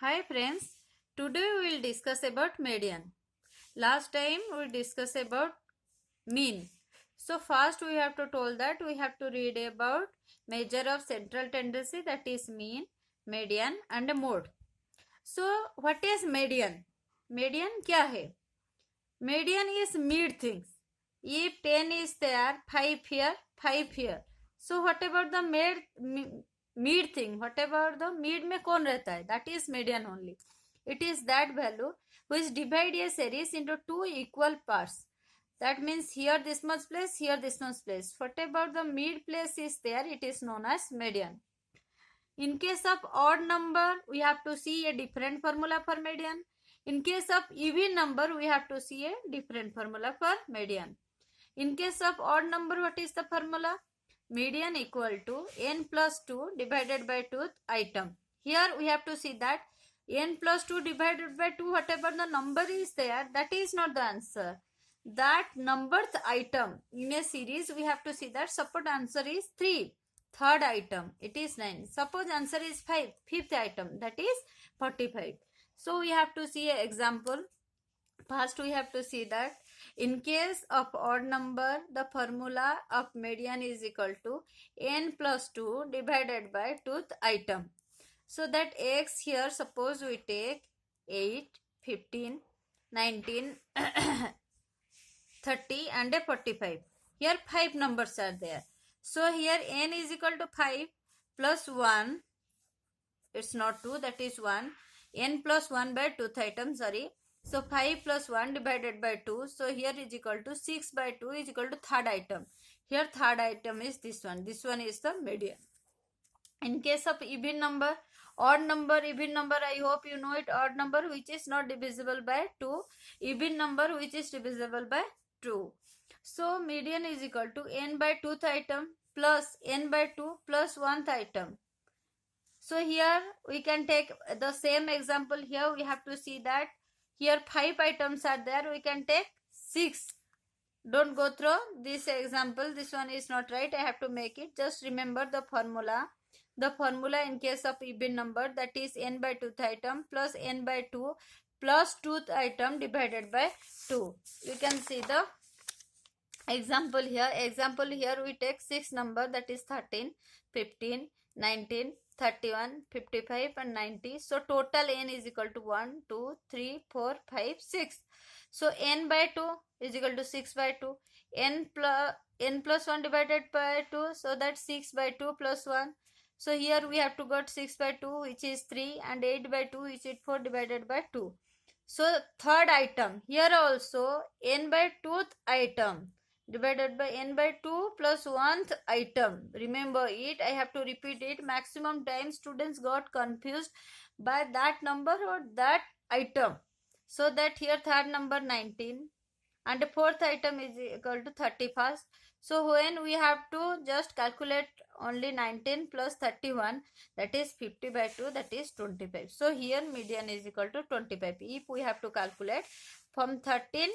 Hi friends, today we will discuss about median. Last time we discussed about mean. So first we have to told that we have to read about measure of central tendency, that is mean, median and mode. So what is median? Median क्या है? Median is mid things. If 10 is there, 5 here, 5 here. So what about the mid thing? What about the mid में कौन रहता है? That is median only. It is that value which divide a series into two equal parts. That means here this much place, here this much place. What about the mid place is there? It is known as median. In case of odd number, we have to see a different formula for median. In case of even number, we have to see a different formula for median. In case of odd number, what is the formula? Median equal to n plus 2 divided by 2th item. Here we have to see that n plus 2 divided by 2, whatever the number is there, that is not the answer. That numbered item in a series, we have to see that suppose answer is 3. Third item, it is 9. Suppose answer is 5. Fifth item, that is 45. So we have to see an example. First we have to see that in case of odd number, the formula of median is equal to n plus 2 divided by 2th item. So that x here, suppose we take 8, 15, 19, 30 and a 45. Here 5 numbers are there. So here n is equal to 5 plus 1. It's not 2, that is 1. N plus 1 by 2th item, sorry. So 5 plus 1 divided by 2. So here is equal to 6 by 2 is equal to third item. Here third item is this one. This one is the median. In case of even number, odd number, even number, I hope you know it. Odd number which is not divisible by 2. Even number which is divisible by 2. So median is equal to n by 2th item plus n by 2 plus 1th item. So here we can take the same example. Here we have to see that here 5 items are there. We can take 6. Don't go through this example. This one is not right. I have to make it. Just remember the formula. The formula in case of even number, that is n by 2th item plus n by 2 plus 2th item divided by 2. You can see the example here. Example here we take 6 number, that is 13, 15, 19, 31, 55 and 90. So total n is equal to 1, 2, 3, 4, 5, 6. So n by 2 is equal to 6 by 2. n plus 1 divided by 2. So that 6 by 2 plus 1. So here we have to got 6 by 2 which is 3 and 8 by 2 which is 4 divided by 2. So third item, here also n by 2th item divided by n by 2 plus 1th item. Remember it, I have to repeat it. Maximum time students got confused by that number or that item. So that here third number 19 and the fourth item is equal to 31st. So when we have to just calculate only 19 plus 31, that is 50 by 2, that is 25. So here median is equal to 25. If we have to calculate from 13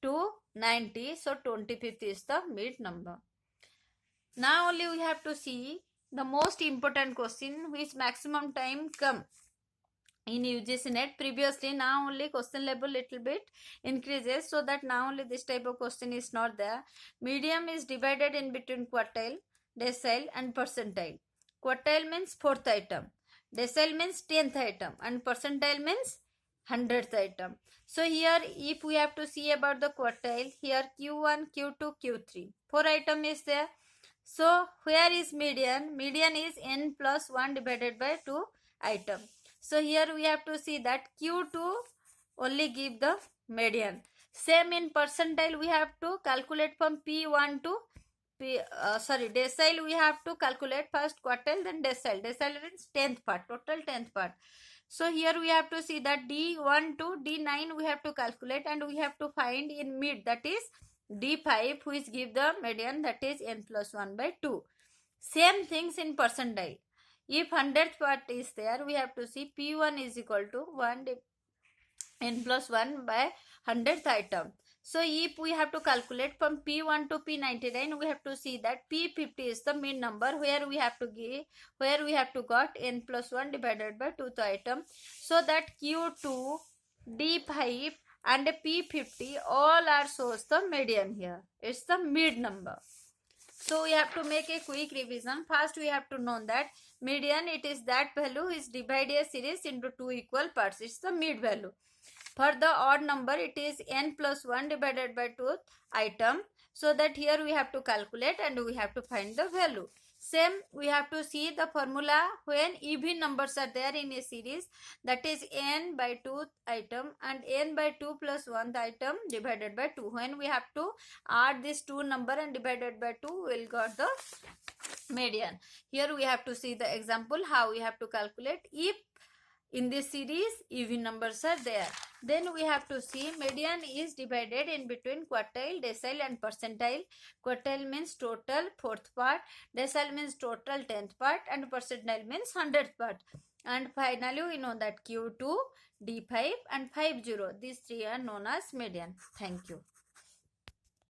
to 90, so 25th is the mid number. Now only we have to see the most important question which maximum time come in UGC NET. Previously, now only question level little bit increases, so that now only this type of question is not there. Median is divided in between quartile, decile and percentile. Quartile means 4th item, decile means 10th item and percentile means 100th item. So here if we have to see about the quartile, here Q1, Q2, Q3, 4 item is there. So where is median? Median is n plus 1 divided by 2 item. So here we have to see that Q2 only give the median. Same in percentile, we have to calculate from P1 to decile we have to calculate first quartile then decile. Decile means 10th part, total 10th part. So here we have to see that D1 to D9 we have to calculate and we have to find in mid, that is D5 which give the median, that is n plus 1 by 2. Same things in percentile. If 100th part is there, we have to see P1 is equal to 1 n plus 1 by 100th item. So if we have to calculate from P1 to P99, we have to see that P50 is the mid number where we have to got n plus 1 divided by 2th item. So that Q2, D5 and P50 all are shows the median here. It's the mid number. So we have to make a quick revision. First we have to know that median, it is that value is divide a series into two equal parts. It's the mid value. For the odd number, it is n plus 1 divided by 2th item. So that here we have to calculate and we have to find the value. Same, we have to see the formula when even numbers are there in a series, that is n by 2th item and n by 2 plus 1th item divided by 2. When we have to add this two number and divided by 2, we will got the median. Here we have to see the example how we have to calculate. If in this series even numbers are there, then we have to see median is divided in between quartile, decile and percentile. Quartile means total 4th part, decile means total 10th part and percentile means 100th part. And finally we know that Q2, D5 and 50, these three are known as median. Thank you.